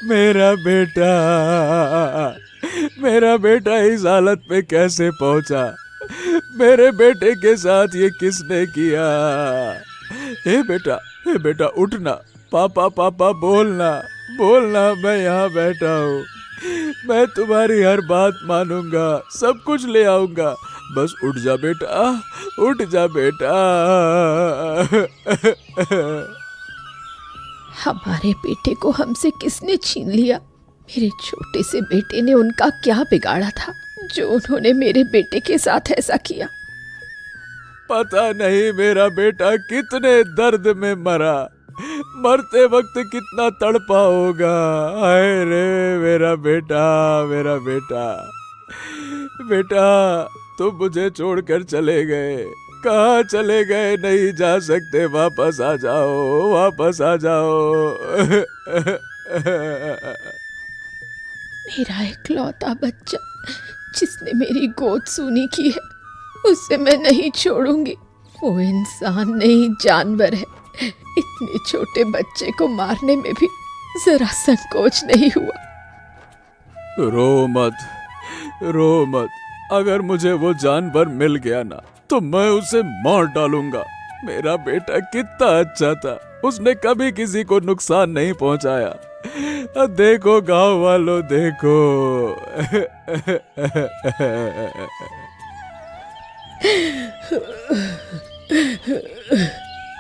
मेरा बेटा, मेरा बेटा इस हालत में कैसे पहुंचा? मेरे बेटे के साथ ये किसने किया? हे बेटा उठना। पापा पापा बोलना, बोलना, मैं यहाँ बैठा हूँ। मैं तुम्हारी हर बात मानूंगा, सब कुछ ले आऊंगा। बस उठ जा बेटा, उठ जा बेटा। हमारे बेटे को हमसे किसने छीन लिया? मेरे छोटे से बेटे ने उनका क्या बिगाड़ा था जो उन्होंने मेरे बेटे के साथ ऐसा किया? पता नहीं मेरा बेटा कितने दर्द में मरा, मरते वक्त कितना तड़पा होगा। हाय रे मेरा बेटा, मेरा बेटा। बेटा तुम मुझे छोड़कर चले गए, कहाँ चले गए? नहीं जा सकते, वापस आ जाओ, वापस आ जाओ। मेरा इकलौता बच्चा जिसने मेरी गोद सूनी की है, उसे मैं नहीं छोड़ूंगी। वो इंसान नहीं, जानवर है। इतने छोटे बच्चे को मारने में भी जरा संकोच नहीं हुआ। रो मत, रो मत। अगर मुझे वो जानवर मिल गया ना तो मैं उसे मार डालूंगा। मेरा बेटा कितना अच्छा था, उसने कभी किसी को नुकसान नहीं पहुंचाया। देखो गांव वालों, देखो।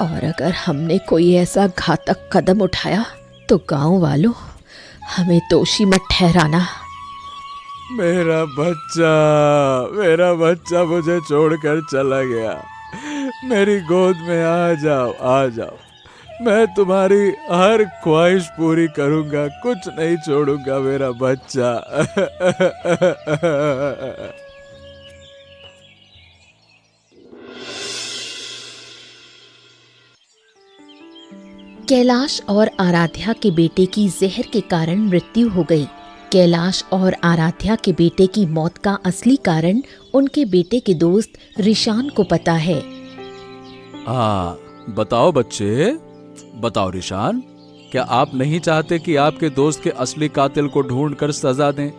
और अगर हमने कोई ऐसा घातक कदम उठाया तो गांव वालों, हमें दोषी मत ठहराना। मेरा बच्चा मुझे छोड़कर चला गया। मेरी गोद में आ जाओ, आ जाओ। मैं तुम्हारी हर ख्वाहिश पूरी करूंगा, कुछ नहीं छोड़ूंगा मेरा बच्चा। कैलाश और आराध्या के बेटे की जहर के कारण मृत्यु हो गई। कैलाश और आराध्या के बेटे की मौत का असली कारण उनके बेटे के दोस्त रिशान को पता है। बताओ बच्चे, बताओ रिशान, क्या आप नहीं चाहते कि आपके दोस्त के असली कातिल को ढूंढकर सजा दें?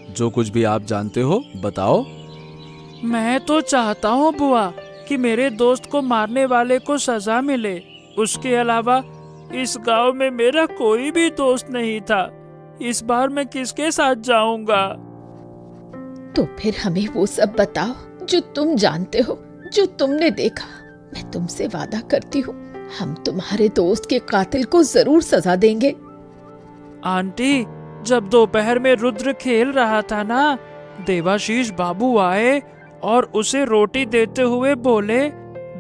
जो कुछ भी आप जानते हो बताओ। मैं तो चाहता हूँ बुआ कि मेरे दोस्त को मारने वाले को सजा मिले। उसके अलावा इस गांव में मेरा कोई भी दोस्त नहीं था। इस बार मैं किसके साथ जाऊंगा? तो फिर हमें वो सब बताओ जो तुम जानते हो, जो तुमने देखा। मैं तुमसे वादा करती हूँ, हम तुम्हारे दोस्त के कातिल को जरूर सजा देंगे। आंटी, जब दोपहर में रुद्र खेल रहा था ना, देवाशीष बाबू आए और उसे रोटी देते हुए बोले,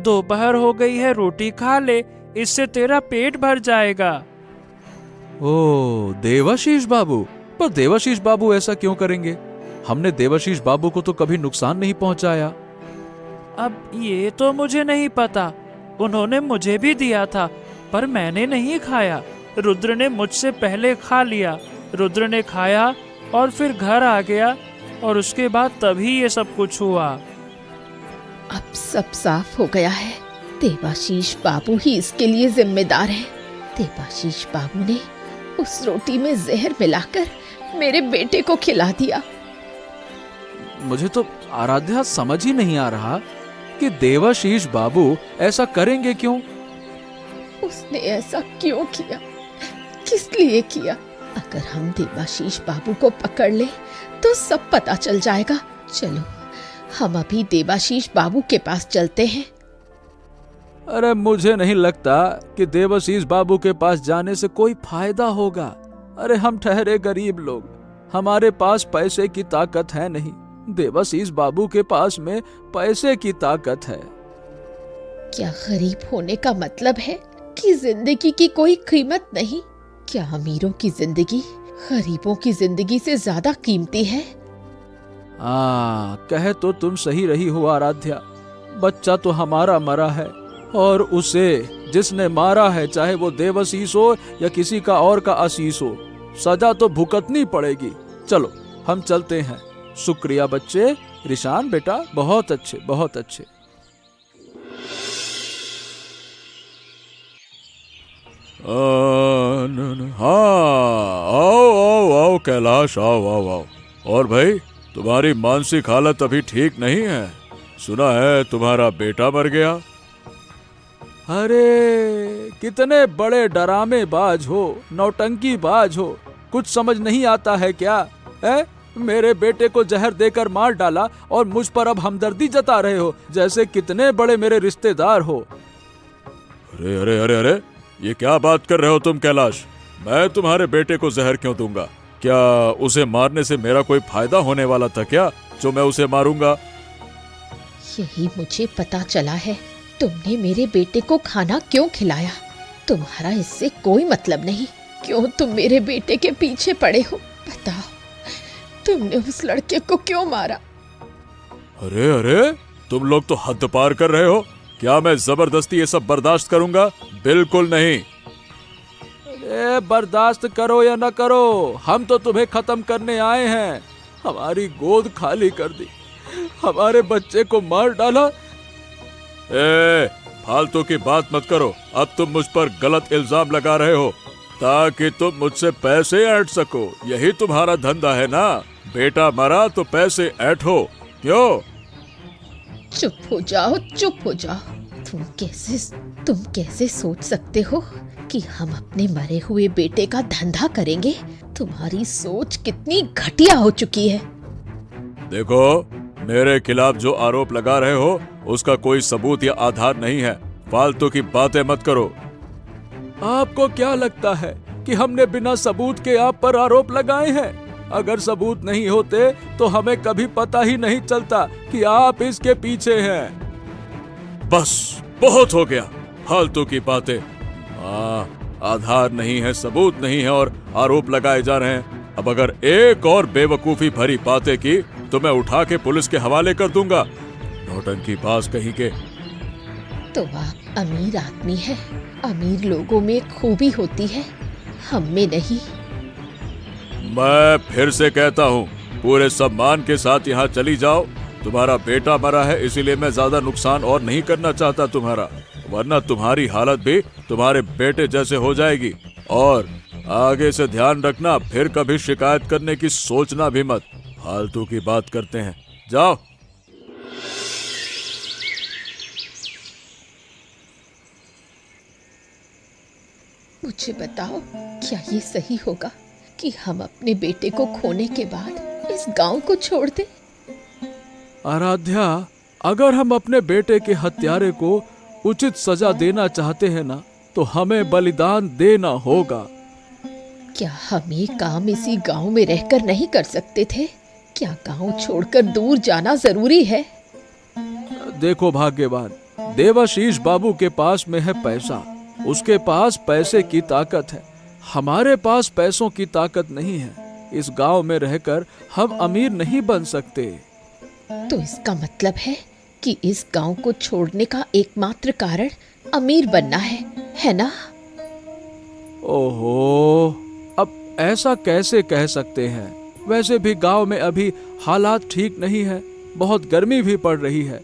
दोपहर हो गई है, रोटी खा ले, इससे तेरा पेट भर जाएगा। ओ, देवाशीष बाबू। पर देवाशीष बाबू ऐसा क्यों करेंगे? हमने देवाशीष बाबू को तो कभी नुकसान नहीं पहुंचाया। अब ये तो मुझे नहीं पता। उन्होंने मुझे भी दिया था पर मैंने नहीं खाया। रुद्र ने मुझसे पहले खा लिया। रुद्र ने खाया और फिर घर आ गया और उसके बाद तभी ये सब कुछ हुआ। अब सब साफ हो गया है। देवाशीष बाबू ही इसके लिए जिम्मेदार है। देवाशीष बाबू ने उस रोटी में जहर मिलाकर मेरे बेटे को खिला दिया। मुझे तो आराध्या समझ ही नहीं आ रहा कि देवाशीष बाबू ऐसा करेंगे क्यों? उसने ऐसा क्यों किया, किस लिए किया? अगर हम देवाशीष बाबू को पकड़ ले तो सब पता चल जाएगा। चलो हम अभी देवाशीष बाबू के पास चलते हैं। अरे मुझे नहीं लगता कि देवाशीष बाबू के पास जाने से कोई फायदा होगा। अरे हम ठहरे गरीब लोग, हमारे पास पैसे की ताकत है नहीं। देवाशीष बाबू के पास में पैसे की ताकत है। क्या गरीब होने का मतलब है कि जिंदगी की कोई कीमत नहीं? क्या अमीरों की जिंदगी गरीबों की जिंदगी से ज्यादा कीमती है? कहे तो तुम सही रही हो आराध्या। बच्चा तो हमारा मरा है और उसे जिसने मारा है, चाहे वो देवाशीष हो या किसी का और का आशीष हो, सजा तो भुगतनी पड़ेगी। चलो हम चलते हैं। शुक्रिया बच्चे। रिशान बेटा, बहुत अच्छे, बहुत अच्छे। हाँ, आओ आओ आओ कैलाश, आओ आओ आओ। और भाई, तुम्हारी मानसिक हालत अभी ठीक नहीं है। सुना है तुम्हारा बेटा मर गया। अरे कितने बड़े डरामेबाज हो, नौटंकीबाज हो, कुछ समझ नहीं आता है क्या? है मेरे बेटे को जहर देकर मार डाला और मुझ पर अब हमदर्दी जता रहे हो, जैसे कितने बड़े मेरे रिश्तेदार हो। अरे अरे अरे अरे, ये क्या बात कर रहे हो तुम कैलाश? मैं तुम्हारे बेटे को जहर क्यों दूंगा? क्या उसे मारने से मेरा कोई फायदा होने वाला था क्या, जो मैं उसे मारूंगा? यही मुझे पता चला है। तुमने मेरे बेटे को खाना क्यों खिलाया? तुम्हारा इससे कोई मतलब नहीं। क्यों तुम मेरे बेटे के पीछे पड़े हो? बताओ, तुमने उस लड़के को क्यों मारा? अरे अरे, तुम लोग तो हद पार कर रहे हो। क्या मैं जबरदस्ती ये सब बर्दाश्त करूंगा? बिल्कुल नहीं। अरे बर्दाश्त करो या न करो, हम तो तुम्हें खत्म करने आए हैं। हमारी गोद खाली कर दी, हमारे बच्चे को मार डाला। फालतू की बात मत करो। अब तुम मुझ पर गलत इल्जाम लगा रहे हो ताकि तुम मुझसे पैसे ऐंठ सको। यही तुम्हारा धंधा है ना? बेटा मरा तो पैसे ऐंठो, क्यों? चुप हो जाओ, चुप हो जाओ। तुम कैसे सोच सकते हो कि हम अपने मरे हुए बेटे का धंधा करेंगे? तुम्हारी सोच कितनी घटिया हो चुकी है। देखो, मेरे खिलाफ जो आरोप लगा रहे हो उसका कोई सबूत या आधार नहीं है। फालतू की बातें मत करो। आपको क्या लगता है कि हमने बिना सबूत के आप पर आरोप लगाए हैं? अगर सबूत नहीं होते तो हमें कभी पता ही नहीं चलता कि आप इसके पीछे हैं। बस बहुत हो गया फालतू की बातें। आधार नहीं है, सबूत नहीं है और आरोप लगाए जा रहे हैं। अब अगर एक और बेवकूफी भरी बातें की तो मैं उठा के पुलिस के हवाले कर दूंगा। नौटंकी बाज कहीं के। तो आप अमीर आदमी है। अमीर लोगों में खूबी होती है, हम में नहीं। मैं फिर से कहता हूँ, पूरे सम्मान के साथ यहाँ चली जाओ। तुम्हारा बेटा मरा है, इसीलिए मैं ज्यादा नुकसान और नहीं करना चाहता तुम्हारा, वरना तुम्हारी हालत भी तुम्हारे बेटे जैसे हो जाएगी। और आगे से ध्यान रखना, फिर कभी शिकायत करने की सोचना भी मत। फालतू की बात करते हैं, जाओ। मुझे बताओ, क्या ये सही होगा कि हम अपने बेटे को खोने के बाद इस गांव को छोड़ दें? आराध्या, अगर हम अपने बेटे के हत्यारे को उचित सजा देना चाहते हैं ना, तो हमें बलिदान देना होगा। क्या हम ये काम इसी गांव में रहकर नहीं कर सकते थे? क्या गांव छोड़कर दूर जाना जरूरी है? देखो भाग्यवान, देवाशीष बाबू के पास में है पैसा, उसके पास पैसे की ताकत है। हमारे पास पैसों की ताकत नहीं है। इस गांव में रहकर हम अमीर नहीं बन सकते। तो इसका मतलब है कि इस गांव को छोड़ने का एकमात्र कारण अमीर बनना है ना? ओहो, अब ऐसा कैसे कह सकते हैं? वैसे भी गांव में अभी हालात ठीक नहीं है, बहुत गर्मी भी पड़ रही है।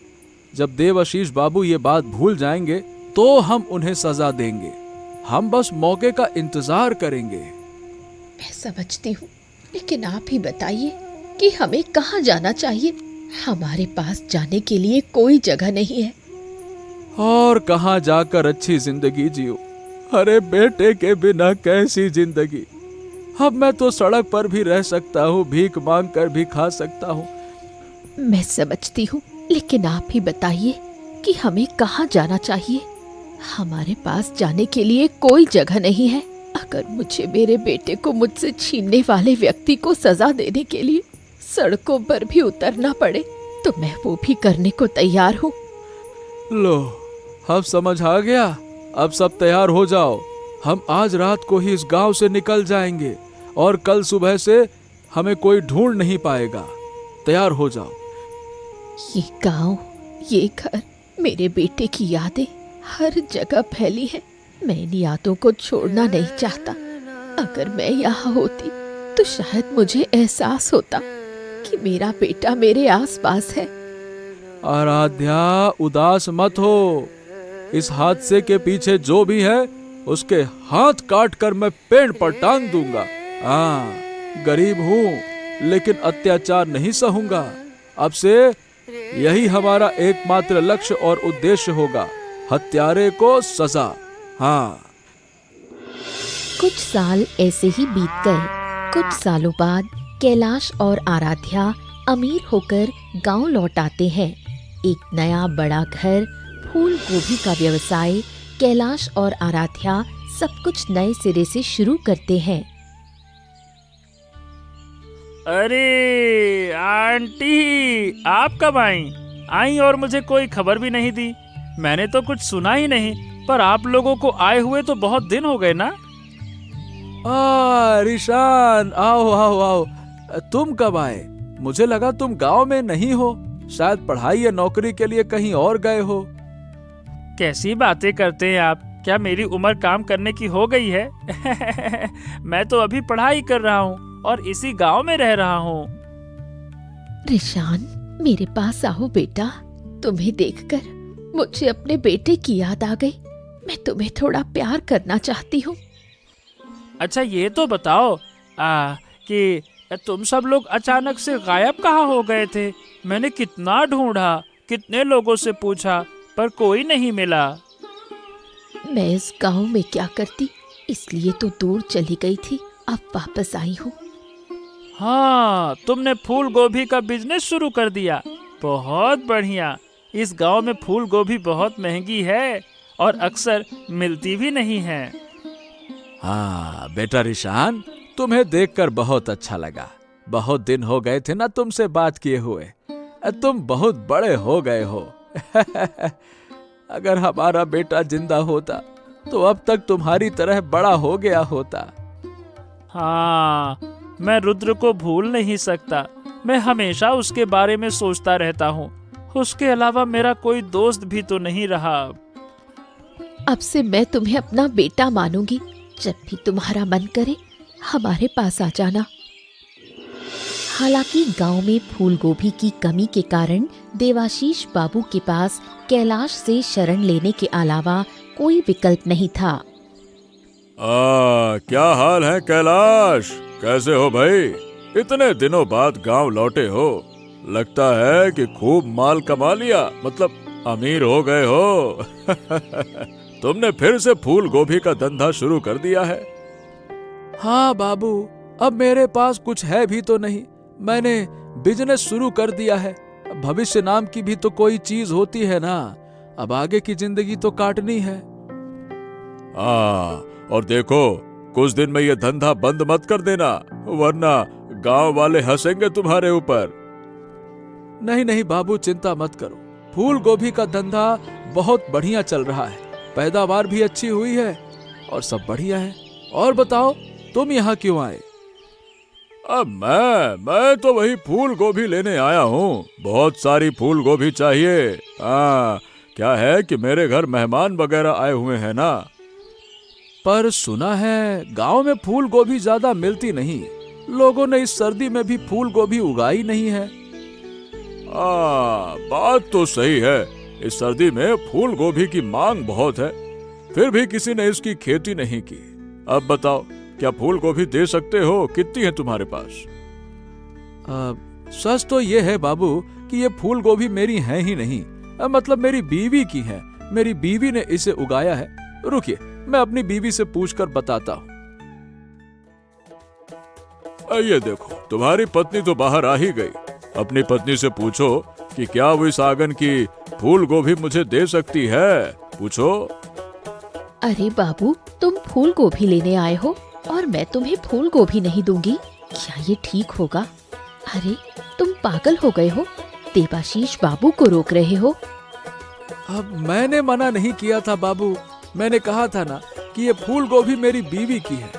जब देवाशीष बाबू ये बात भूल जाएंगे तो हम उन्हें सजा देंगे। हम बस मौके का इंतजार करेंगे। मैं समझती हूँ, लेकिन आप ही बताइए कि हमें कहाँ जाना चाहिए? हमारे पास जाने के लिए कोई जगह नहीं है। और कहाँ जाकर अच्छी जिंदगी जियो? अरे बेटे के बिना कैसी जिंदगी? अब मैं तो सड़क पर भी रह सकता हूँ, भीख मांग कर भी खा सकता हूँ। मैं समझती हूँ, लेकिन आप ही बताइए कि हमें कहाँ जाना चाहिए? हमारे पास जाने के लिए कोई जगह नहीं है। अगर मुझे मेरे बेटे को मुझसे छीनने वाले व्यक्ति को सजा देने के लिए सड़कों पर भी उतरना पड़े तो मैं वो भी करने को तैयार हूँ। लो, अब समझ आ गया। अब सब तैयार हो जाओ। हम आज रात को ही इस गांव से निकल जाएंगे और कल सुबह से हमें कोई ढूंढ नहीं पाएगा। तैयार हो जाओ। ये गांव, ये घर, मेरे बेटे की यादें हर जगह फैली है। मैं इन यादों को छोड़ना नहीं चाहता। अगर मैं यहाँ होती तो शायद मुझे एहसास होता कि मेरा बेटा मेरे आसपास है। आराध्या, उदास मत हो। इस हादसे के पीछे जो भी है उसके हाथ काट कर मैं पेड़ पर टांग दूंगा। हाँ, गरीब हूँ लेकिन अत्याचार नहीं सहूंगा। अब से यही हमारा एकमात्र लक्ष्य और उद्देश्य होगा, हत्यारे को सजा। हाँ। कुछ साल ऐसे ही बीत गए। कुछ सालों बाद कैलाश और आराध्या अमीर होकर गांव लौट आते हैं। एक नया बड़ा घर, फूल गोभी का व्यवसाय, कैलाश और आराध्या सब कुछ नए सिरे से शुरू करते हैं। अरे आंटी, आप कब आई और मुझे कोई खबर भी नहीं दी। मैंने तो कुछ सुना ही नहीं, पर आप लोगों को आए हुए तो बहुत दिन हो गए ना। रिशान, आओ आओ आओ। तुम कब आए? मुझे लगा तुम गांव में नहीं हो, शायद पढ़ाई या नौकरी के लिए कहीं और गए हो। कैसी बातें करते हैं आप? क्या मेरी उम्र काम करने की हो गई है? मैं तो अभी पढ़ाई कर रहा हूँ और इसी गांव में रह रहा हूँ। रिशान, मेरे पास आओ बेटा। तुम्हें देखकर मुझे अपने बेटे की याद आ गई। मैं तुम्हें थोड़ा प्यार करना चाहती हूँ। अच्छा, ये तो बताओ कि तुम सब लोग अचानक से गायब कहाँ हो गए थे? मैंने कितना ढूंढा, कितने लोगों से पूछा, पर कोई नहीं मिला। मैं इस गांव में क्या करती, इसलिए तो दूर चली गई थी। अब वापस आई हूँ। हाँ, तुमने फूल गोभी का बिजनेस शुरू कर दिया। बहुत बढ़िया। इस गांव में फूल गोभी बहुत महंगी है और अक्सर मिलती भी नहीं है। हाँ बेटा रिशान, तुम्हें देखकर बहुत अच्छा लगा। बहुत दिन हो गए थे ना तुमसे बात किए हुए। तुम बहुत बड़े हो गए हो। अगर हमारा बेटा जिंदा होता तो अब तक तुम्हारी तरह बड़ा हो गया होता। हाँ, मैं रुद्र को भूल नहीं सकता। मैं हमेशा उसके बारे में सोचता रहता हूँ। उसके अलावा मेरा कोई दोस्त भी तो नहीं रहा। अब से मैं तुम्हें अपना बेटा मानूंगी। जब भी तुम्हारा मन करे हमारे पास आ जाना। हालांकि गांव में फूल गोभी की कमी के कारण देवाशीष बाबू के पास कैलाश से शरण लेने के अलावा कोई विकल्प नहीं था। क्या हाल है कैलाश? कैसे हो भाई? इतने दिनों बाद गांव लौटे हो। लगता है कि खूब माल कमा लिया, मतलब अमीर हो गए हो। तुमने फिर से फूल गोभी का धंधा शुरू कर दिया है। हाँ बाबू, अब मेरे पास कुछ है भी तो नहीं। मैंने बिजनेस शुरू कर दिया है। भविष्य नाम की भी तो कोई चीज होती है ना। अब आगे की जिंदगी तो काटनी है। और देखो, कुछ दिन में ये धंधा बंद मत कर देना, वरना गांव वाले हंसेंगे तुम्हारे ऊपर। नहीं नहीं बाबू, चिंता मत करो। फूल गोभी का धंधा बहुत बढ़िया चल रहा है। पैदावार भी अच्छी हुई है और सब बढ़िया है। और बताओ, तुम यहाँ क्यों आए? अब मैं तो वही फूल गोभी लेने आया हूँ। बहुत सारी फूल गोभी चाहिए। क्या है कि मेरे घर मेहमान वगैरह आए हुए हैं ना। पर सुना है गांव में फूल गोभी ज्यादा मिलती नहीं। लोगों ने इस सर्दी में भी फूल गोभी उगाई नहीं है। बात तो सही है। इस सर्दी में फूल गोभी की मांग बहुत है, फिर भी किसी ने इसकी खेती नहीं की। अब बताओ, क्या फूल गोभी दे सकते हो? कितनी है तुम्हारे पास? सच तो ये है बाबू कि ये फूल गोभी मेरी है ही नहीं। मतलब मेरी बीवी की है। मेरी बीवी ने इसे उगाया है। रुकिए, मैं अपनी बीवी से पूछकर बताता हूँ। ये देखो, तुम्हारी पत्नी तो बाहर आ ही गई। अपनी पत्नी से पूछो कि क्या वो इस आंगन की फूल गोभी मुझे दे सकती है। पूछो। अरे बाबू, तुम फूल गोभी लेने आए हो और मैं तुम्हें फूल गोभी नहीं दूंगी? क्या ये ठीक होगा? अरे तुम पागल हो गए हो? देवाशीष बाबू को रोक रहे हो। अब मैंने मना नहीं किया था बाबू। मैंने कहा था ना कि ये फूल गोभी मेरी बीवी की है।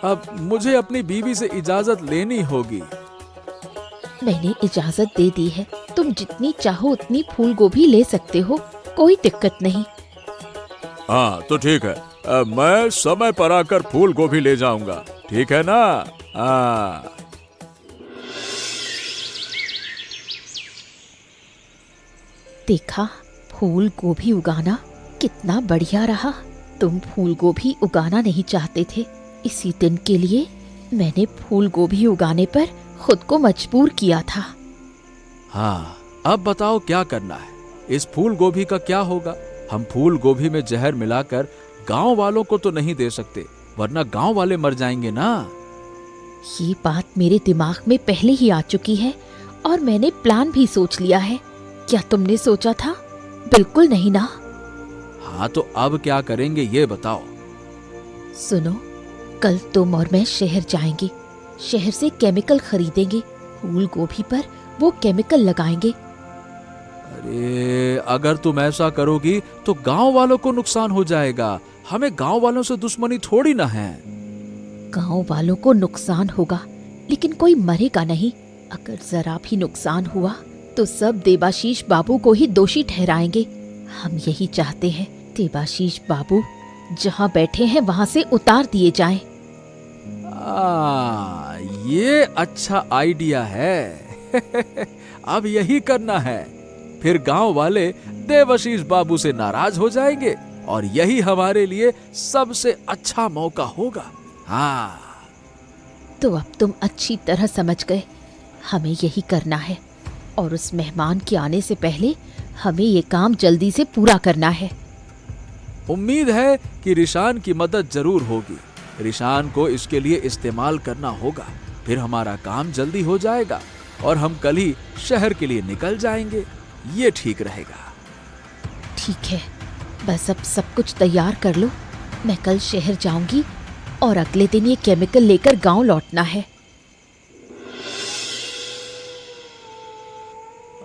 अब मुझे अपनी बीवी से इजाजत लेनी होगी। मैंने इजाजत दे दी है। तुम जितनी चाहो उतनी फूल गोभी ले सकते हो, कोई दिक्कत नहीं। हाँ तो ठीक है, मैं समय पर आकर फूल गोभी ले जाऊंगा, ठीक है ना? देखा, फूल गोभी उगाना कितना बढ़िया रहा। तुम फूल गोभी उगाना नहीं चाहते थे, इसी दिन के लिए मैंने फूल गोभी उगाने पर खुद को मजबूर किया था। हाँ, अब बताओ क्या करना है? इस फूल गोभी का क्या होगा? हम फूल गोभी में जहर मिलाकर गांव वालों को तो नहीं दे सकते, वरना गांव वाले मर जाएंगे ना। ये बात मेरे दिमाग में पहले ही आ चुकी है और मैंने प्लान भी सोच लिया है। क्या तुमने सोचा था? बिल्कुल नहीं ना। हाँ, तो अब क्या करेंगे ये बताओ। सुनो, कल तुम और मैं शहर जाएंगे, शहर से केमिकल खरीदेंगे, फूल गोभी पर वो केमिकल लगाएंगे। अरे, अगर तुम ऐसा करोगी तो गांव वालों को नुकसान हो जाएगा। हमें गांव वालों से दुश्मनी थोड़ी ना है। गांव वालों को नुकसान होगा, लेकिन कोई मरेगा नहीं। अगर जरा भी नुकसान हुआ तो सब देवाशीष बाबू को ही दोषी ठहराएंगे। हम यही चाहते हैं, देवाशीष बाबू जहां बैठे हैं वहां से उतार दिए जाएं। ये अच्छा आइडिया है। अब यही करना है। फिर गांव वाले देवाशीष बाबू से नाराज हो जाएंगे और यही हमारे लिए सबसे अच्छा मौका होगा। हाँ, तो अब तुम अच्छी तरह समझ गए, हमें यही करना है और उस मेहमान के आने से पहले हमें ये काम जल्दी से पूरा करना है। उम्मीद है कि रिशान की मदद जरूर होगी। रिशान को इसके लिए इस्तेमाल करना होगा, फिर हमारा काम जल्दी हो जाएगा और हम कल ही शहर के लिए निकल जाएंगे। ये ठीक रहेगा। ठीक है, बस अब सब कुछ तैयार कर लो। मैं कल शहर जाऊंगी और अगले दिन ये केमिकल लेकर गांव लौटना है।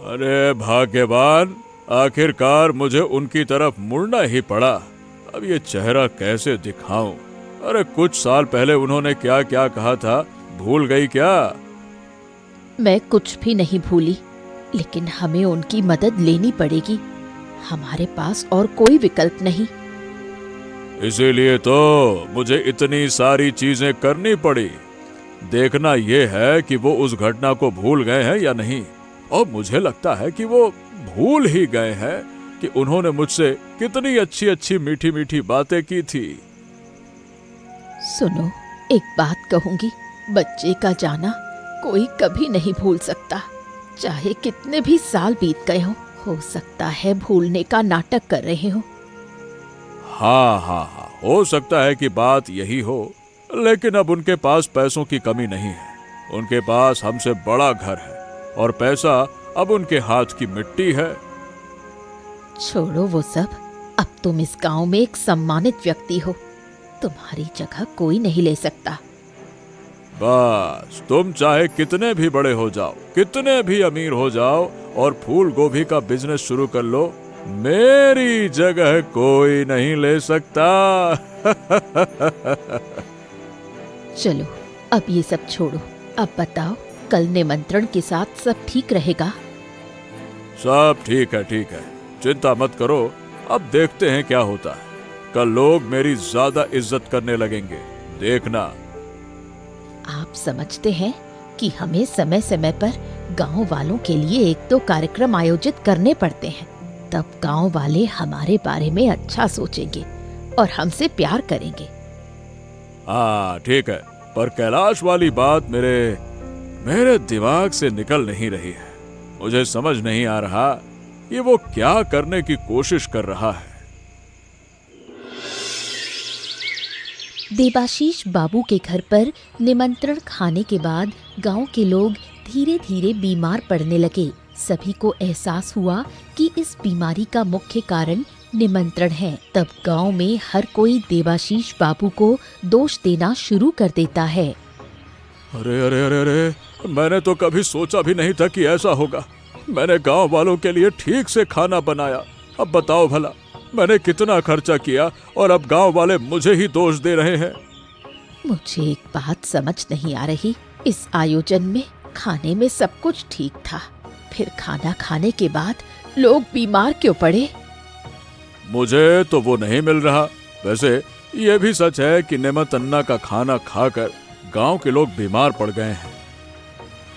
अरे भाग्यवान, आखिरकार मुझे उनकी तरफ मुड़ना ही पड़ा। अब ये चेहरा कैसे दिखाऊं? अरे, कुछ साल पहले उन्होंने क्या क्या कहा था, भूल गई क्या? मैं कुछ भी नहीं भूली, लेकिन हमें उनकी मदद लेनी पड़ेगी। हमारे पास और कोई विकल्प नहीं। इसीलिए तो मुझे इतनी सारी चीजें करनी पड़ी। देखना ये है कि वो उस घटना को भूल गए हैं या नहीं। और मुझे लगता है कि वो भूल ही गए हैं कि उन्होंने मुझसे कितनी अच्छी अच्छी मीठी मीठी बातें की थी। सुनो, एक बात कहूंगी, बच्चे का जाना कोई कभी नहीं भूल सकता, चाहे कितने भी साल बीत गए हो सकता है भूलने का नाटक कर रहे हो। हाँ हाँ हाँ, हो सकता है कि बात यही हो, लेकिन अब उनके पास पैसों की कमी नहीं है। उनके पास हमसे बड़ा घर है और पैसा अब उनके हाथ की मिट्टी है। छोड़ो वो सब, अब तुम इस गांव में एक सम्मानित व्यक्ति हो, तुम्हारी जगह कोई नहीं ले सकता। बस तुम चाहे कितने भी बड़े हो जाओ, कितने भी अमीर हो जाओ और फूल गोभी का बिजनेस शुरू कर लो, मेरी जगह कोई नहीं ले सकता। चलो अब ये सब छोड़ो, अब बताओ कल निमंत्रण के साथ सब ठीक रहेगा? सब ठीक है, ठीक है, चिंता मत करो। अब देखते हैं क्या होता है। कल लोग मेरी ज्यादा इज्जत करने लगेंगे, देखना। आप समझते हैं कि हमें समय समय पर गांव वालों के लिए एक दो कार्यक्रम आयोजित करने पड़ते हैं, तब गांव वाले हमारे बारे में अच्छा सोचेंगे और हमसे प्यार करेंगे। हाँ ठीक है, पर कैलाश वाली बात मेरे दिमाग से निकल नहीं रही है। मुझे समझ नहीं आ रहा ये वो क्या करने की कोशिश कर रहा है। देवाशीष बाबू के घर पर निमंत्रण खाने के बाद गांव के लोग धीरे धीरे बीमार पड़ने लगे। सभी को एहसास हुआ कि इस बीमारी का मुख्य कारण निमंत्रण है। तब गांव में हर कोई देवाशीष बाबू को दोष देना शुरू कर देता है। अरे अरे अरे अरे, मैंने तो कभी सोचा भी नहीं था कि ऐसा होगा। मैंने गांव वालों के लिए ठीक से खाना बनाया, अब बताओ भला मैंने कितना खर्चा किया और अब गांव वाले मुझे ही दोष दे रहे हैं। मुझे एक बात समझ नहीं आ रही, इस आयोजन में खाने में सब कुछ ठीक था, फिर खाना खाने के बाद लोग बीमार क्यों पड़े? मुझे तो वो नहीं मिल रहा। वैसे ये भी सच है कि नेमतन्ना का खाना खाकर गांव के लोग बीमार पड़ गए हैं।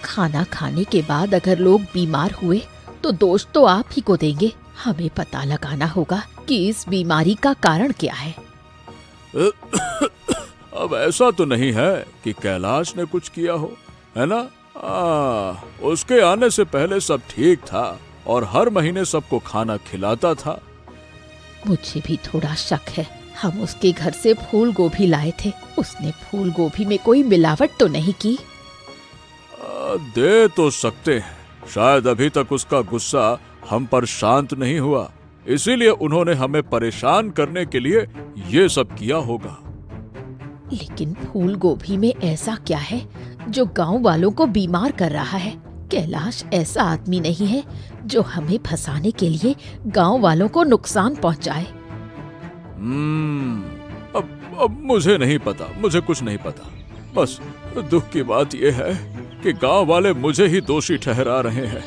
खाना खाने के बाद अगर लोग बीमार हुए तो दोष तो आप ही को देंगे। हमें पता लगाना होगा कि इस बीमारी का कारण क्या है। अब ऐसा तो नहीं है कि कैलाश ने कुछ किया हो, है ना? उसके आने से पहले सब ठीक था और हर महीने सबको खाना खिलाता था। मुझे भी थोड़ा शक है। हम उसके घर से फूल गोभी लाए थे, उसने फूल गोभी में कोई मिलावट तो नहीं की? दे तो सकते हैं, शायद अभी तक उसका गुस्सा हम पर शांत नहीं हुआ, इसीलिए उन्होंने हमें परेशान करने के लिए ये सब किया होगा। लेकिन फूल गोभी में ऐसा क्या है जो गांव वालों को बीमार कर रहा है? कैलाश ऐसा आदमी नहीं है जो हमें फंसाने के लिए गांव वालों को नुकसान पहुंचाए। अब मुझे नहीं पता, मुझे कुछ नहीं पता। बस दुख की बात यह है कि गांव वाले मुझे ही दोषी ठहरा रहे हैं।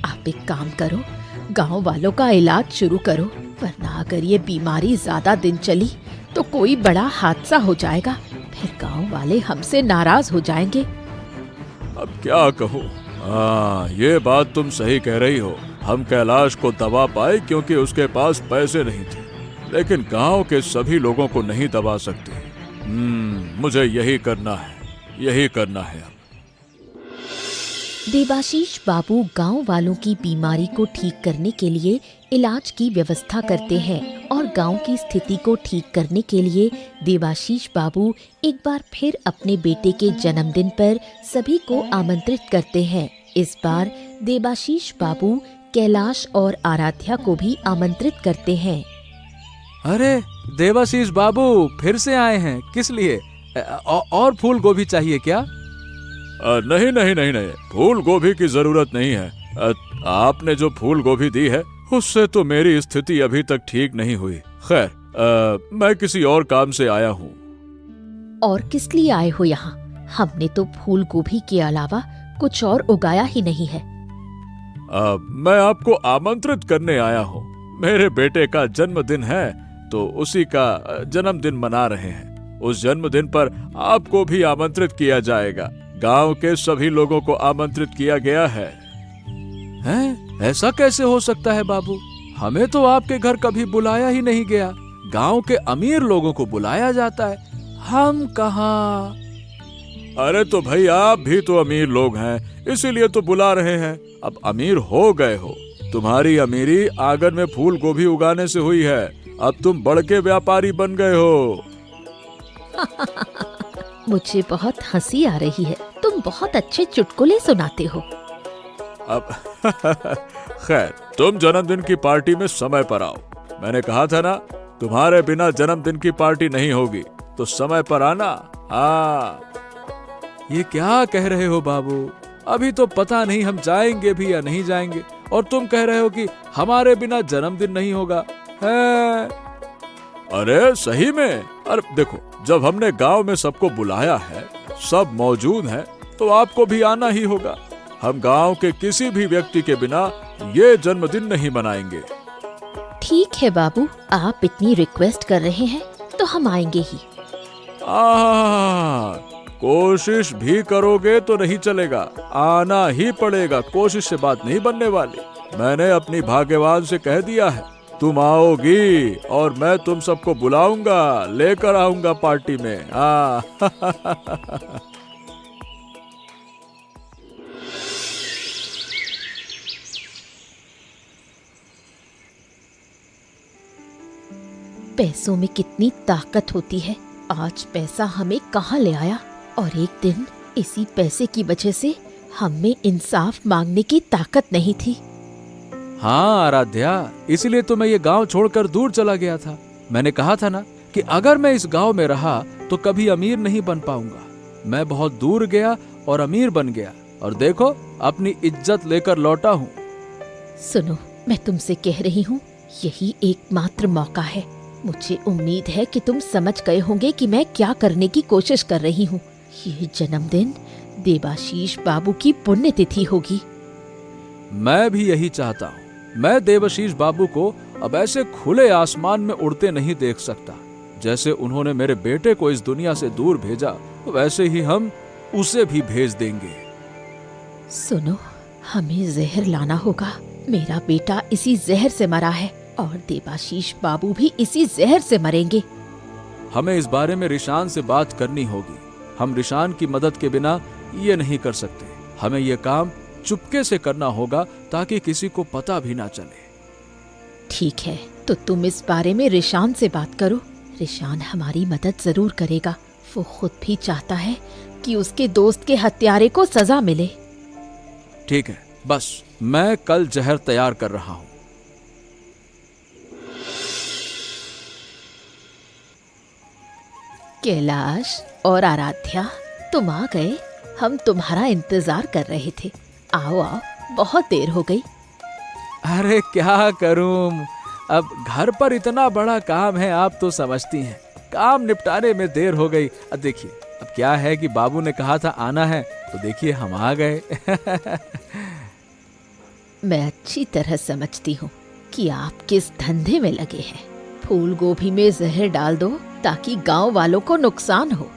आप एक काम करो, गांव वालों का इलाज शुरू करो, वरना अगर ये बीमारी ज्यादा दिन चली तो कोई बड़ा हादसा हो जाएगा, फिर गांव वाले हमसे नाराज हो जाएंगे। अब क्या कहूँ, ये बात तुम सही कह रही हो। हम कैलाश को दबा पाए क्योंकि उसके पास पैसे नहीं थे, लेकिन गांव के सभी लोगों को नहीं दबा सकते। मुझे यही करना है अब। देवाशीष बाबू गांव वालों की बीमारी को ठीक करने के लिए इलाज की व्यवस्था करते हैं और गांव की स्थिति को ठीक करने के लिए देवाशीष बाबू एक बार फिर अपने बेटे के जन्मदिन पर सभी को आमंत्रित करते हैं। इस बार देवाशीष बाबू कैलाश और आराध्या को भी आमंत्रित करते हैं। अरे देवाशीष बाबू फिर से आए हैं, किस लिए? और फूल गोभी चाहिए क्या? नहीं, फूल गोभी की जरूरत नहीं है। आपने जो फूल गोभी दी है उससे तो मेरी स्थिति अभी तक ठीक नहीं हुई। खैर, मैं किसी और काम से आया हूँ। और किस लिए आए हो यहाँ? हमने तो फूल गोभी के अलावा कुछ और उगाया ही नहीं है। मैं आपको आमंत्रित करने आया हूँ। मेरे बेटे का जन्मदिन है तो उसी का जन्मदिन मना रहे हैं। उस जन्मदिन पर आपको भी आमंत्रित किया जाएगा। गांव के सभी लोगों को आमंत्रित किया गया है। हैं? ऐसा कैसे हो सकता है बाबू? हमें तो आपके घर कभी बुलाया ही नहीं गया। गांव के अमीर लोगों को बुलाया जाता है, हम कहाँ? अरे तो भाई, आप भी तो अमीर लोग हैं, इसीलिए तो बुला रहे हैं। अब अमीर हो गए हो। तुम्हारी अमीरी आंगन में फूल गोभी उगाने से हुई है। अब तुम बड़के व्यापारी बन गए हो। मुझे बहुत हंसी आ रही है। तुम बहुत अच्छे चुटकुले सुनाते हो। अब खैर, तुम जन्मदिन की पार्टी में समय पर आओ। मैंने कहा था ना, तुम्हारे बिना जन्मदिन की पार्टी नहीं होगी, तो समय पर आना। ये क्या कह रहे हो बाबू? अभी तो पता नहीं हम जाएंगे भी या नहीं जाएंगे, और तुम कह रहे हो कि हमारे बिना जन्मदिन नहीं होगा है? अरे सही में। अरे देखो, जब हमने गांव में सबको बुलाया है, सब मौजूद हैं, तो आपको भी आना ही होगा। हम गांव के किसी भी व्यक्ति के बिना ये जन्मदिन नहीं मनाएंगे। ठीक है बाबू, आप इतनी रिक्वेस्ट कर रहे हैं तो हम आएंगे ही। कोशिश भी करोगे तो नहीं चलेगा, आना ही पड़ेगा। कोशिश से बात नहीं बनने वाली। मैंने अपनी भाग्यवान से कह दिया है, तुम आओगी और मैं तुम सबको बुलाऊंगा, लेकर आऊंगा पार्टी में। पैसों में कितनी ताकत होती है। आज पैसा हमें कहाँ ले आया, और एक दिन इसी पैसे की वजह से हमें इंसाफ मांगने की ताकत नहीं थी। हाँ आराध्या, इसीलिए तो मैं ये गांव छोड़कर दूर चला गया था। मैंने कहा था ना कि अगर मैं इस गांव में रहा तो कभी अमीर नहीं बन पाऊंगा। मैं बहुत दूर गया और अमीर बन गया, और देखो अपनी इज्जत लेकर लौटा हूँ। सुनो, मैं तुमसे कह रही हूँ, यही एकमात्र मौका है। मुझे उम्मीद है कि तुम समझ गए होंगे कि मैं क्या करने की कोशिश कर रही हूँ। ये जन्मदिन देवाशीष बाबू की पुण्यतिथि होगी। मैं भी यही चाहता हूँ। मैं देवाशीष बाबू को अब ऐसे खुले आसमान में उड़ते नहीं देख सकता। जैसे उन्होंने मेरे बेटे को इस दुनिया से दूर भेजा, वैसे ही हम उसे भी भेज देंगे। सुनो, हमें जहर लाना होगा। मेरा बेटा इसी जहर से मरा है और देवाशीष बाबू भी इसी जहर से मरेंगे। हमें इस बारे में रिशान से बात करनी होगी। हम रिशान की मदद के बिना ये नहीं कर सकते। हमें ये काम चुपके से करना होगा ताकि किसी को पता भी ना चले। ठीक है, तो तुम इस बारे में रिशान से बात करो। रिशान हमारी मदद जरूर करेगा। वो खुद भी चाहता है कि उसके दोस्त के हत्यारे को सजा मिले। ठीक है, बस मैं कल जहर तैयार कर रहा हूं। कैलाश और आराध्या, तुम आ गए। हम तुम्हारा इंतजार कर रहे थे। आओ आओ, बहुत देर हो गई। अरे क्या करूं, अब घर पर इतना बड़ा काम है, आप तो समझती हैं। काम निपटाने में देर हो गई। अब देखिए, अब क्या है कि बाबू ने कहा था आना है, तो देखिए हम आ गए। मैं अच्छी तरह समझती हूँ कि आप किस धंधे में लगे हैं। फूल गोभी में जहर डाल दो ताकि गांव वालों को नुकसान हो।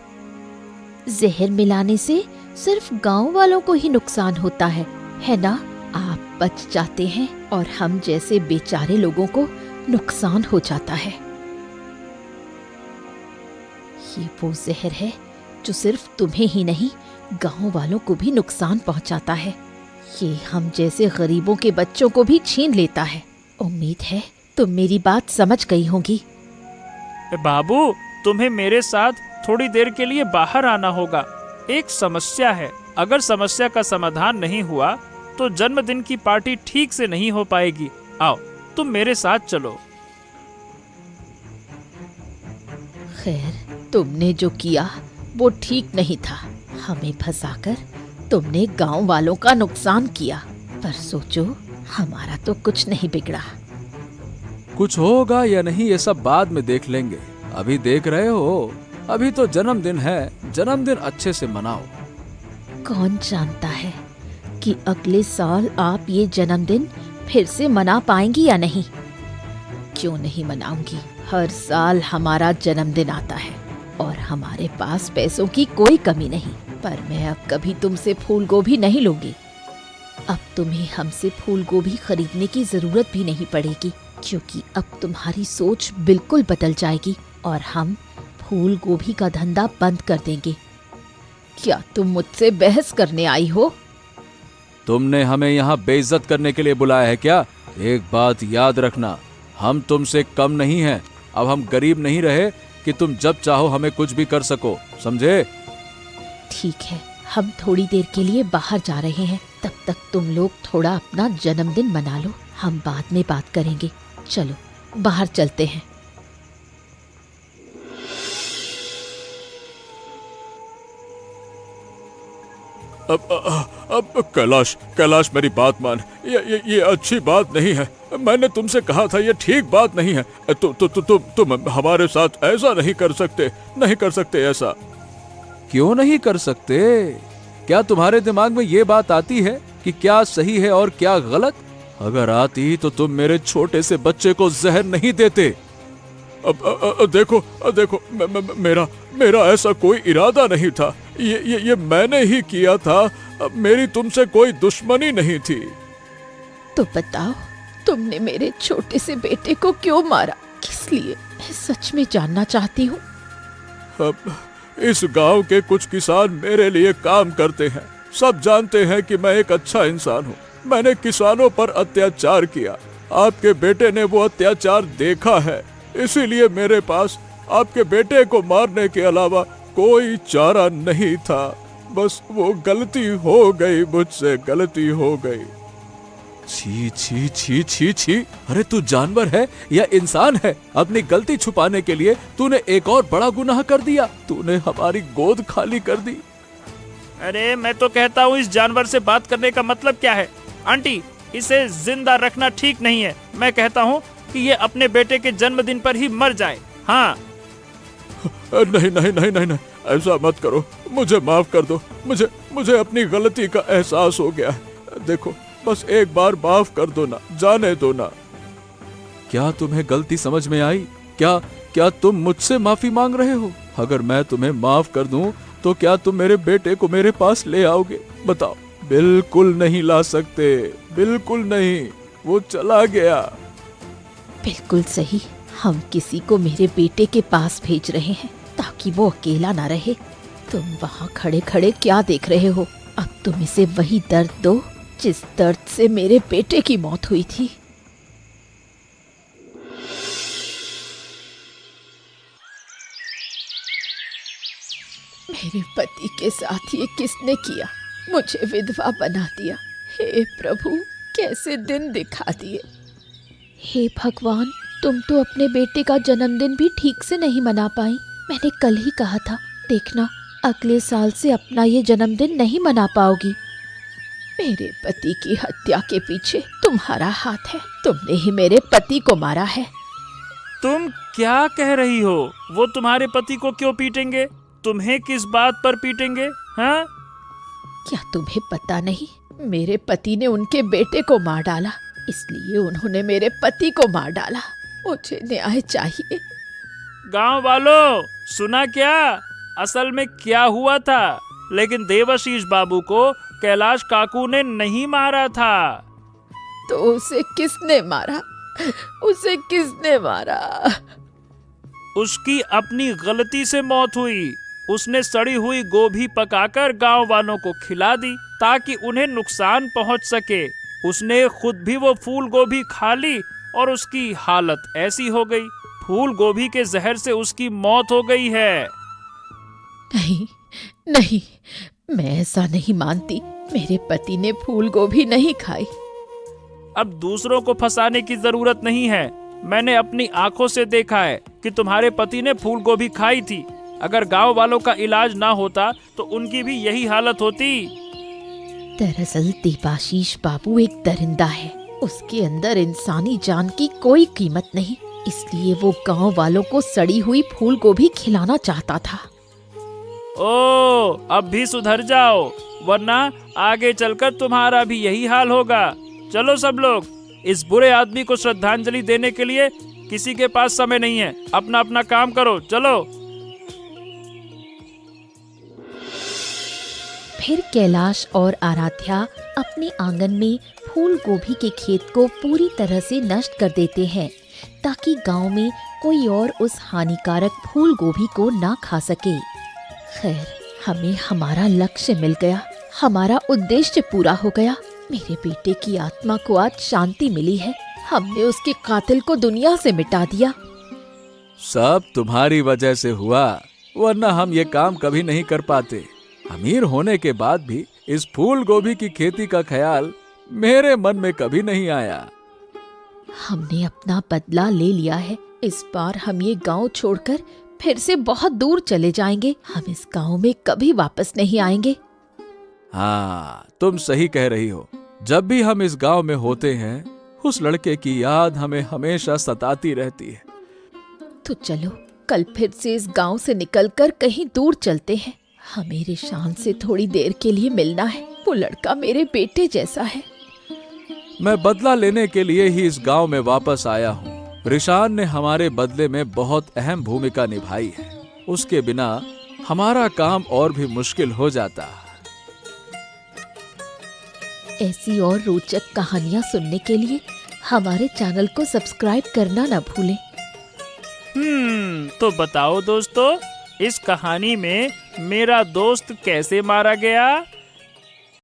जहर मिलाने से सिर्फ गांव वालों को ही नुकसान होता है ना? आप बच जाते हैं और हम जैसे बेचारे लोगों को नुकसान हो जाता है। ये वो जहर है जो सिर्फ तुम्हें ही नहीं, गांव वालों को भी नुकसान पहुंचाता है। ये हम जैसे गरीबों के बच्चों को भी छीन लेता है। उम्मीद है तुम मेरी बात समझ गई होगी। बाबू, तुम्हें मेरे साथ थोड़ी देर के लिए बाहर आना होगा। एक समस्या है। अगर समस्या का समाधान नहीं हुआ तो जन्मदिन की पार्टी ठीक से नहीं हो पाएगी। आओ, तुम मेरे साथ चलो। खैर, तुमने जो किया वो ठीक नहीं था। हमें फंसाकर तुमने गांव वालों का नुकसान किया, पर सोचो हमारा तो कुछ नहीं बिगड़ा। कुछ होगा या नहीं ये सब बाद में देख लेंगे। अभी देख रहे हो, अभी तो जन्मदिन है। जन्मदिन अच्छे से मनाओ। कौन जानता है कि अगले साल आप ये जन्मदिन फिर से मना पाएंगी या नहीं। क्यों नहीं मनाऊंगी? हर साल हमारा जन्मदिन आता है और हमारे पास पैसों की कोई कमी नहीं। पर मैं अब कभी तुमसे फूल गोभी नहीं लूंगी। अब तुम्हें हमसे फूल गोभी खरीदने की जरूरत भी नहीं पड़ेगी, क्योंकि अब तुम्हारी सोच बिल्कुल बदल जाएगी और हम फूल गोभी का धंधा बंद कर देंगे। क्या तुम मुझसे बहस करने आई हो? तुमने हमें यहाँ बेइज्जत करने के लिए बुलाया है क्या? एक बात याद रखना, हम तुमसे कम नहीं हैं। अब हम गरीब नहीं रहे कि तुम जब चाहो हमें कुछ भी कर सको, समझे? ठीक है, हम थोड़ी देर के लिए बाहर जा रहे हैं। तब तक तुम लोग थोड़ा अपना जन्मदिन मना लो। हम बाद में बात करेंगे। चलो बाहर चलते हैं। अब कैलाश मेरी बात मान। ये अच्छी बात नहीं है। मैंने तुमसे कहा था ये ठीक बात नहीं है। तुम हमारे साथ ऐसा नहीं कर सकते ऐसा। क्यों नहीं कर सकते? क्या तुम्हारे दिमाग में ये बात आती है कि क्या सही है और क्या गलत? अगर आती तो तुम मेरे छोटे से बच्चे को जहर नहीं देते। देखो मेरा ऐसा कोई इरादा नहीं था। ये मैंने ही किया था। मेरी तुमसे कोई दुश्मनी नहीं थी। तो बताओ, तुमने मेरे छोटे से बेटे को क्यों मारा? किस लिए? मैं सच में जानना चाहती हूँ। अब इस गांव के कुछ किसान मेरे लिए काम करते हैं। सब जानते हैं कि मैं एक अच्छा इंसान हूँ। मैंने किसानों पर अत्याचार किया। आपके बेटे ने वो अत्याचार देखा है, इसीलिए मेरे पास आपके बेटे को मारने के अलावा कोई चारा नहीं था। बस वो गलती हो गई, मुझसे गलती हो गई। छी छी छी छी छी। अरे तू जानवर है या इंसान है? अपनी गलती छुपाने के लिए तूने एक और बड़ा गुनाह कर दिया। तूने हमारी गोद खाली कर दी। अरे मैं तो कहता हूँ इस जानवर से बात करने का मतलब क्या है? आंटी, इसे जिंदा रखना ठीक नहीं है। मैं कहता हूँ कि ये अपने बेटे के जन्मदिन पर ही मर जाए। हाँ। नहीं, ऐसा मत करो। मुझे माफ कर दो। मुझे अपनी गलती का एहसास हो गया है। देखो, बस एक बार माफ कर दो ना, जाने दो ना। क्या तुम्हें गलती समझ में आई? क्या तुम मुझसे माफी मांग रहे हो? अगर मैं तुम्हें माफ कर दूं तो क्या तुम मेरे बेटे को मेरे पास ले आओगे? बताओ। बिल्कुल नहीं ला सकते, बिल्कुल नहीं। वो चला गया। बिल्कुल सही, हम किसी को मेरे बेटे के पास भेज रहे हैं ताकि वो अकेला ना रहे। तुम वहाँ खड़े खड़े क्या देख रहे हो? अब तुम इसे वही दर्द दो जिस दर्द से मेरे बेटे की मौत हुई थी। मेरे पति के साथ ये किसने किया? मुझे विधवा बना दिया। हे प्रभु, कैसे दिन दिखा दिए। हे भगवान, तुम तो अपने बेटे का जन्मदिन भी ठीक से नहीं मना पाई। मैंने कल ही कहा था, देखना अगले साल से अपना ये जन्मदिन नहीं मना पाओगी। मेरे पति की हत्या के पीछे तुम्हारा हाथ है। तुमने ही मेरे पति को मारा है। तुम क्या कह रही हो? वो तुम्हारे पति को क्यों पीटेंगे? तुम्हें किस बात पर पीटेंगे? हाँ? क्या तुम्हें पता नहीं? मेरे पति ने उनके बेटे को मार डाला, इसलिए उन्होंने मेरे पति को मार डाला। मुझे न्याय चाहिए। गांव वालों, सुना क्या? असल में क्या हुआ था? लेकिन देवाशीष बाबू को कैलाश काकू ने नहीं मारा था। तो उसे किसने मारा? उसे किसने मारा? उसकी अपनी गलती से मौत हुई। उसने सड़ी हुई गोभी पकाकर गांव वालों को खिला दी ताकि उन्हें नुकसान पहुंच सके। उसने खुद भी वो फूल गोभी खा ली और उसकी हालत ऐसी हो गई। फूल गोभी के जहर से उसकी मौत हो गई है। नहीं नहीं, मैं ऐसा नहीं मानती। मेरे पति ने फूल गोभी नहीं खाई। अब दूसरों को फंसाने की जरूरत नहीं है। मैंने अपनी आंखों से देखा है कि तुम्हारे पति ने फूल गोभी खाई थी। अगर गांव वालों का इलाज ना होता तो उनकी भी यही हालत होती। दरअसल देवाशीष बाबू एक दरिंदा है। उसके अंदर इंसानी जान की कोई कीमत नहीं, इसलिए वो गांव वालों को सड़ी हुई फूल गोभी खिलाना चाहता था। ओ, अब भी सुधर जाओ, वरना आगे चलकर तुम्हारा भी यही हाल होगा। चलो सब लोग, इस बुरे आदमी को श्रद्धांजलि देने के लिए किसी के पास समय नहीं है। अपना अपना काम करो, चलो। फिर कैलाश और आराध्या अपने आंगन में फूल गोभी के खेत को पूरी तरह से नष्ट कर देते हैं ताकि गांव में कोई और उस हानिकारक फूल गोभी को ना खा सके। खैर, हमें हमारा लक्ष्य मिल गया, हमारा उद्देश्य पूरा हो गया। मेरे बेटे की आत्मा को आज शांति मिली है। हमने उसके कातिल को दुनिया से मिटा दिया। सब तुम्हारी वजह से हुआ, वरना हम ये काम कभी नहीं कर पाते। अमीर होने के बाद भी इस फूल गोभी की खेती का ख्याल मेरे मन में कभी नहीं आया। हमने अपना बदला ले लिया है। इस बार हम ये गांव छोड़कर फिर से बहुत दूर चले जाएंगे। हम इस गांव में कभी वापस नहीं आएंगे। हाँ, तुम सही कह रही हो। जब भी हम इस गांव में होते हैं, उस लड़के की याद हमें हमेशा सताती रहती है। तो चलो, कल फिर से इस गांव से निकलकर कहीं दूर चलते हैं। हमें रिशान से थोड़ी देर के लिए मिलना है। वो लड़का मेरे बेटे जैसा है। मैं बदला लेने के लिए ही इस गांव में वापस आया हूँ। रिशान ने हमारे बदले में बहुत अहम भूमिका निभाई है। उसके बिना हमारा काम और भी मुश्किल हो जाता। ऐसी और रोचक कहानियाँ सुनने के लिए हमारे चैनल को सब्सक्राइब करना ना भूलें। तो बताओ दोस्तों, इस कहानी में मेरा दोस्त कैसे मारा गया?